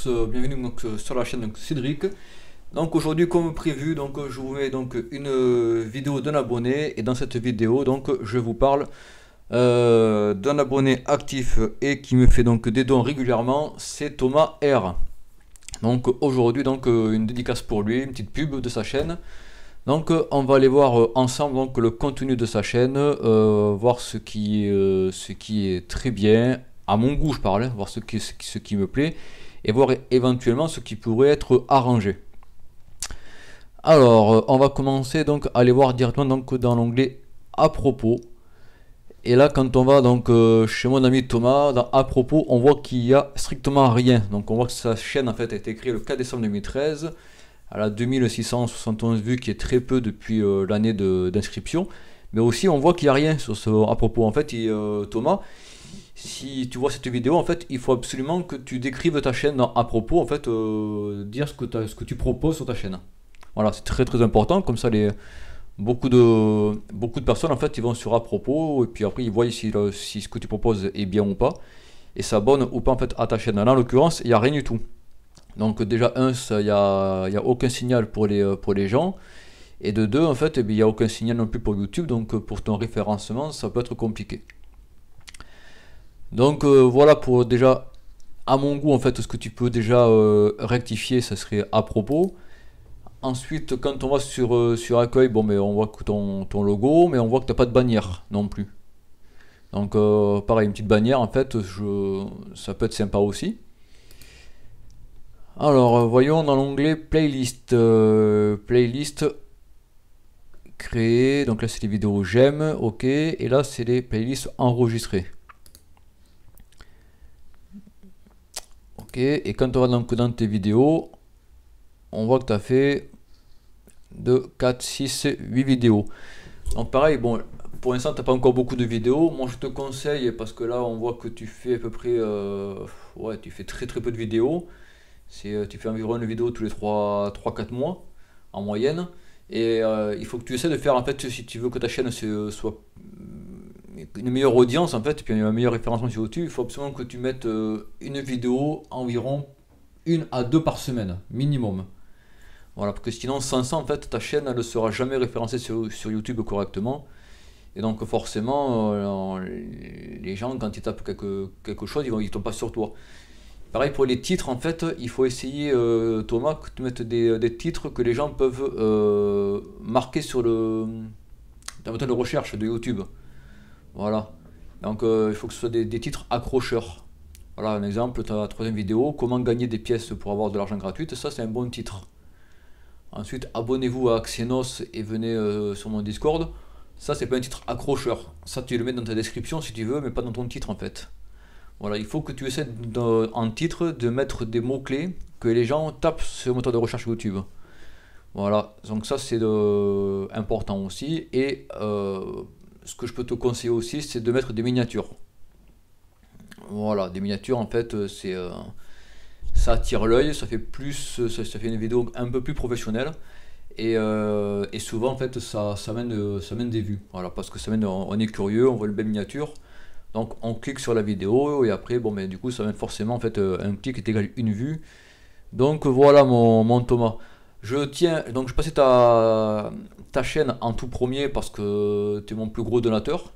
bienvenue donc, sur la chaîne donc, Cédric. Donc aujourd'hui comme prévu, donc je vous mets donc une vidéo d'un abonné et dans cette vidéo donc je vous parle d'un abonné actif et qui me fait donc des dons régulièrement, c'est Thomas R. Donc aujourd'hui donc une dédicace pour lui, une petite pub de sa chaîne. Donc on va aller voir ensemble donc le contenu de sa chaîne, voir ce qui est très bien, à mon goût je parle, hein, voir ce qui me plaît, et voir éventuellement ce qui pourrait être arrangé. Alors on va commencer donc à aller voir directement donc dans l'onglet à propos. Et là quand on va donc chez mon ami Thomas, dans à propos, on voit qu'il y a strictement rien. Donc on voit que sa chaîne en fait a été créée le 4 décembre 2013. Elle a 2671 vues, qui est très peu depuis l'année d'inscription. Mais aussi, on voit qu'il n'y a rien sur ce à propos. En fait, Thomas, si tu vois cette vidéo, en fait, il faut absolument que tu décrives ta chaîne dans à propos. En fait, dire ce que tu proposes sur ta chaîne. Voilà, c'est très très important. Comme ça, beaucoup de personnes, en fait, ils vont sur à propos. Et puis après, ils voient si ce que tu proposes est bien ou pas. Et s'abonnent ou pas, en fait, à ta chaîne. Là, en l'occurrence, il n'y a rien du tout. Donc déjà, il n'y a aucun signal pour les gens. Et de deux, en fait, il n'y a aucun signal non plus pour YouTube. Donc pour ton référencement, ça peut être compliqué. Donc voilà pour déjà, à mon goût, en fait, ce que tu peux déjà rectifier, ça serait à propos. Ensuite, quand on va sur accueil, bon, mais on voit que ton logo, mais on voit que tu n'as pas de bannière non plus. Donc pareil, une petite bannière, en fait, ça peut être sympa aussi. Alors, voyons dans l'onglet playlist, playlist créer. Donc là, c'est les vidéos j'aime, ok. Et là, c'est les playlists enregistrées. Ok. Et quand on va donc dans tes vidéos, on voit que tu as fait 2, 4, 6, 8 vidéos. Donc pareil, bon, pour l'instant, tu n'as pas encore beaucoup de vidéos. Moi, je te conseille, parce que là, on voit que tu fais à peu près, ouais, tu fais très très peu de vidéos. Tu fais environ une vidéo tous les 3-4 mois en moyenne. Et il faut que tu essaies de faire, en fait, si tu veux que ta chaîne soit une meilleure audience, en fait, puis un meilleur référencement sur YouTube, il faut absolument que tu mettes une vidéo environ 1 à 2 par semaine, minimum. Voilà, parce que sinon, sans ça, en fait, ta chaîne ne sera jamais référencée sur YouTube correctement. Et donc, forcément, les gens, quand ils tapent quelque chose, ils tombent pas sur toi. Pareil pour les titres, en fait, il faut essayer, Thomas, que tu mettes des titres que les gens peuvent marquer sur la moteur de recherche de YouTube. Voilà. Donc il faut que ce soit des titres accrocheurs. Voilà un exemple, ta 3e vidéo, comment gagner des pièces pour avoir de l'argent gratuit, ça c'est un bon titre. Ensuite, abonnez-vous à Xenos et venez sur mon Discord. Ça c'est pas un titre accrocheur. Ça tu le mets dans ta description si tu veux, mais pas dans ton titre en fait. Voilà, il faut que tu essaies en titre de mettre des mots-clés que les gens tapent sur le moteur de recherche YouTube. Voilà, donc ça c'est important aussi. Et ce que je peux te conseiller aussi, c'est de mettre des miniatures. Voilà, des miniatures en fait, ça attire l'œil, ça fait ça fait une vidéo un peu plus professionnelle. Et souvent en fait ça mène des vues. Voilà, parce que on est curieux, on voit le belle miniature. Donc on clique sur la vidéo et après bon mais du coup ça va être forcément en fait un clic est égal une vue. Donc voilà mon Thomas. Je passais ta chaîne en tout premier parce que tu es mon plus gros donateur.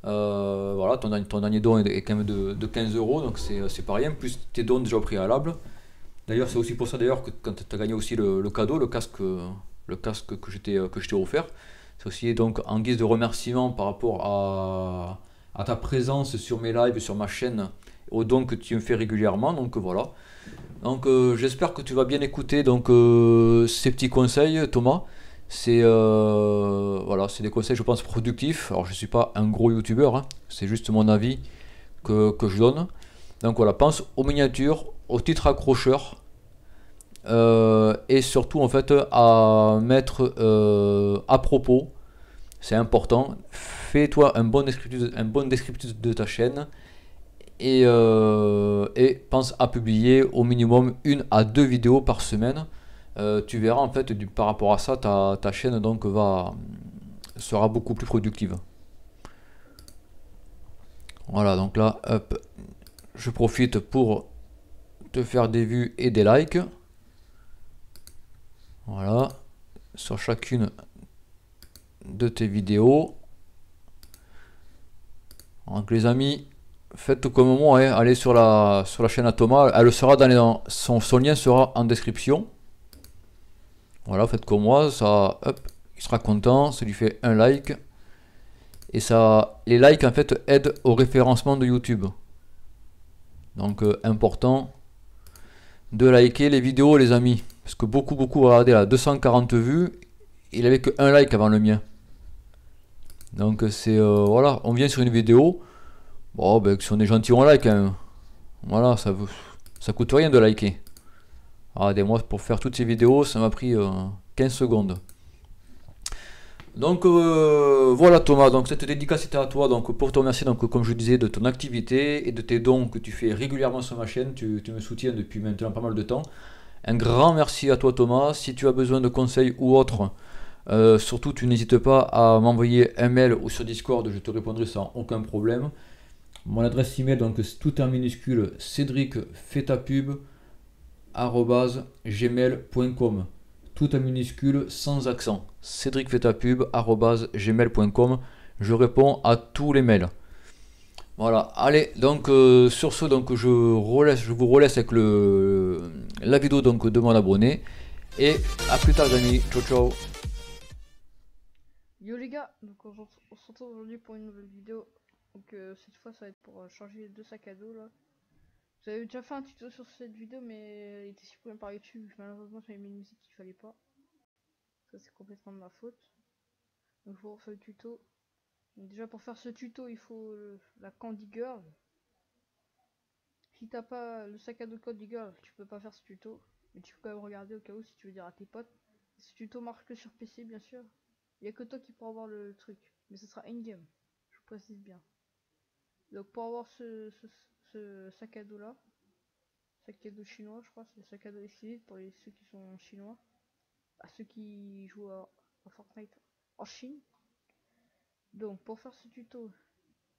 Voilà, ton dernier don est quand même de 15 euros, donc c'est pas rien, plus tes dons déjà au préalable. D'ailleurs c'est aussi pour ça d'ailleurs que quand tu as gagné aussi le cadeau, le casque que je t'ai offert, c'est aussi donc en guise de remerciement par rapport à ta présence sur mes lives, sur ma chaîne, aux dons que tu me fais régulièrement. Donc voilà. Donc j'espère que tu vas bien écouter donc ces petits conseils, Thomas. Voilà, c'est des conseils je pense productifs. Alors je suis pas un gros youtubeur, hein, c'est juste mon avis que je donne. Donc voilà, pense aux miniatures, aux titres accrocheurs. Et surtout en fait à mettre à propos, c'est important. Fais-toi un bon descriptif de ta chaîne et pense à publier au minimum 1 à 2 vidéos par semaine. Tu verras en fait par rapport à ça ta chaîne donc sera beaucoup plus productive. Voilà, donc là hop, je profite pour te faire des vues et des likes. Voilà, sur chacune de tes vidéos. Donc les amis, faites comme moi, hein. Allez sur la chaîne à Thomas, elle sera son lien sera en description. Voilà, faites comme moi, ça, hop, il sera content, ça lui fait un like. Et ça, les likes en fait aident au référencement de YouTube. Donc important de liker les vidéos les amis. Parce que beaucoup regardez là, 240 vues, il avait que un like avant le mien. Donc c'est voilà, on vient sur une vidéo. Bon ben si on est gentil on like hein. Voilà, ça coûte rien de liker. Regardez moi pour faire toutes ces vidéos, ça m'a pris 15 secondes. Donc voilà Thomas, donc cette dédicace était à toi, donc pour te remercier donc comme je disais de ton activité et de tes dons que tu fais régulièrement sur ma chaîne, tu me soutiens depuis maintenant pas mal de temps. Un grand merci à toi Thomas, si tu as besoin de conseils ou autre, surtout tu n'hésites pas à m'envoyer un mail ou sur Discord, je te répondrai sans aucun problème. Mon adresse email donc c'est tout en minuscule cédricfetapub@gmail.com, tout en minuscule sans accent, cédricfetapub@gmail.com. Je réponds à tous les mails. Voilà, allez, donc sur ce, donc je vous relaisse avec la vidéo donc de mon abonné. Et à plus tard, les amis. Ciao, ciao. Yo les gars, donc on se retrouve aujourd'hui pour une nouvelle vidéo. Donc cette fois ça va être pour changer les deux sacs à dos là. J'avais déjà fait un tuto sur cette vidéo mais il était supprimé par YouTube. Malheureusement j'avais mis une musique qu'il fallait pas. Ça c'est complètement de ma faute. Donc je vous refais le tuto. Donc, déjà pour faire ce tuto il faut la Candy Girl. Si t'as pas le sac à dos Candy Girl, tu peux pas faire ce tuto. Mais tu peux quand même regarder au cas où si tu veux dire à tes potes. Ce tuto marche que sur PC bien sûr. Il y a que toi qui pourras avoir le truc. Mais ce sera in-game. Je vous précise bien. Donc pour avoir ce sac à dos là, sac à dos chinois je crois, c'est le sac à dos exclusif pour ceux qui sont chinois, à ceux qui jouent à Fortnite en Chine. Donc pour faire ce tuto,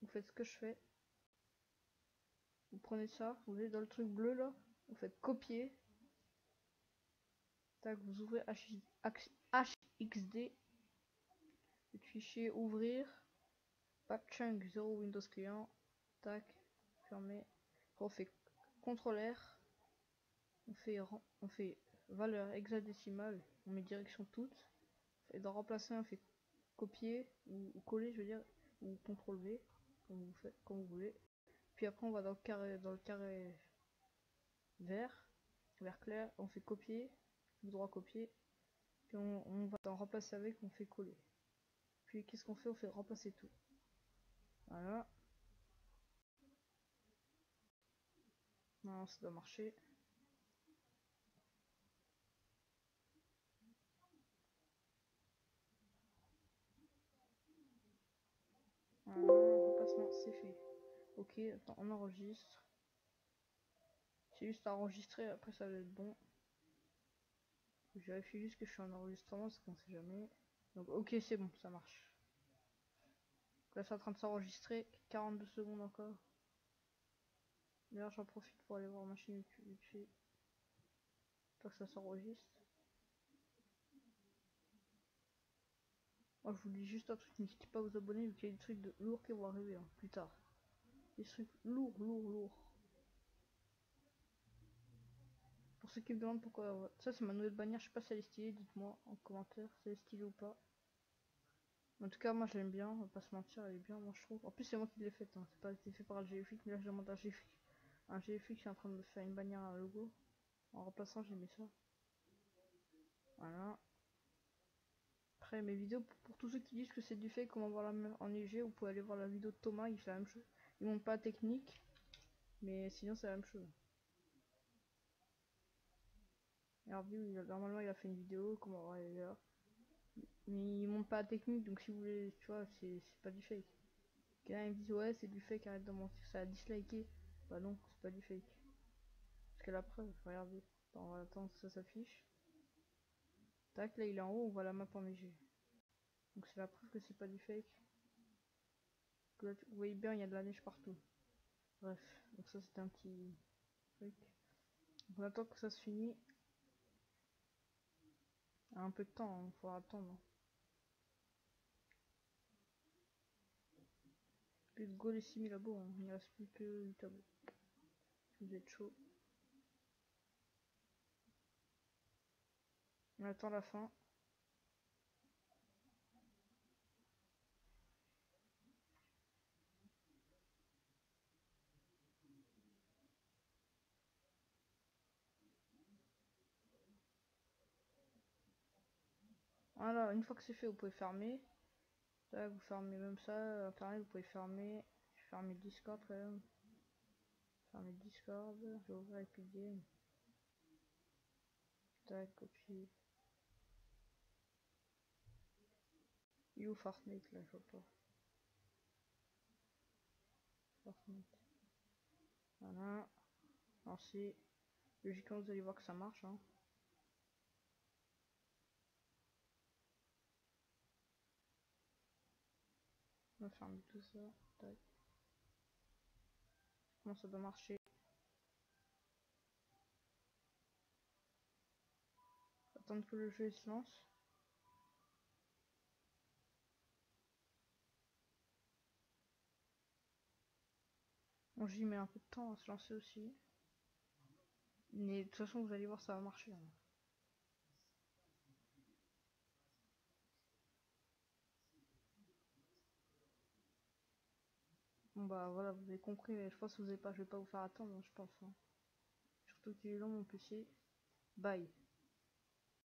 vous faites ce que je fais, vous prenez ça, vous allez dans le truc bleu là, vous faites copier, tac, vous ouvrez HXD, le fichier ouvrir, Patchung 0 Windows client, tac, fermé, on fait CTRL R, on fait valeur hexadécimale, on met direction toute, et dans remplacer on fait copier ou coller je veux dire, ou CTRL V, comme vous faites, comme vous voulez. Puis après on va dans le carré vert clair, on fait copier, tout droit copier, puis on va dans remplacer avec, on fait coller. Puis qu'est-ce qu'on fait? On fait remplacer tout. Voilà. Non, ça doit marcher. Voilà, remplacement, c'est fait. Ok, attends, on enregistre. C'est juste à enregistrer, après ça va être bon. Je vérifie juste que je suis en enregistrement parce qu'on sait jamais. Donc ok, c'est bon, ça marche. Donc là c'est en train de s'enregistrer, 42 secondes encore. D'ailleurs j'en profite pour aller voir ma chaîne YouTube vite fait. Tant que ça s'enregistre. Moi je vous dis juste un truc, n'hésitez pas à vous abonner vu qu'il y a des trucs de lourds qui vont arriver hein, plus tard. Des trucs lourds. Pour ceux qui me demandent pourquoi... Ça c'est ma nouvelle bannière, je sais pas si elle est stylée, dites-moi en commentaire si elle est stylée ou pas. En tout cas moi je l'aime bien, on va pas se mentir, elle est bien moi je trouve. En plus c'est moi qui l'ai faite, hein. C'est pas été fait par le GFX, mais là je demande à GFX. Un GFX est en train de me faire une bannière à logo. En remplaçant j'ai mis ça. Voilà. Après mes vidéos, pour tous ceux qui disent que c'est du fake, comment voir la meuf en IG, vous pouvez aller voir la vidéo de Thomas, il fait la même chose. Il montre pas la technique, mais sinon c'est la même chose. Regardez, normalement il a fait une vidéo, comment voir les gars. Mais il montre pas la technique, donc si vous voulez, tu vois, c'est pas du fake. Quelqu'un me dit ouais c'est du fake, arrête de mentir, ça a disliké. Bah non, c'est pas du fake. Parce que la preuve, regardez. Attends, on va attendre que ça s'affiche. Tac, là il est en haut, on voit la map en IG. Donc c'est la preuve que c'est pas du fake. Là, vous voyez bien, il y a de la neige partout. Bref, donc ça c'était un petit truc. On attend que ça se finisse. Un peu de temps, il faudra attendre. Plus de go les 6000 abos, hein. Il ne reste plus que 8 abos. Vous êtes chaud. On attend la fin. Voilà, une fois que c'est fait, vous pouvez fermer. Là, vous fermez même ça. Internet, vous pouvez fermer. Fermer Discord quand même. Fermer Discord. Je vais ouvrir Epic Game. Tac, copier. Il est où Fortnite là, je vois pas. Fortnite. Voilà. Lancer. Logiquement, vous allez voir que ça marche. Hein. On va fermer tout ça. Tac. Comment ça doit marcher? Attendre que le jeu se lance. Bon, j'y mets un peu de temps à se lancer aussi. Mais de toute façon, vous allez voir, ça va marcher. Hein. Bon bah voilà, vous avez compris, mais je pense que vous avez pas, je vais pas vous faire attendre, je pense. Hein. Surtout qu'il est long mon PC. Bye.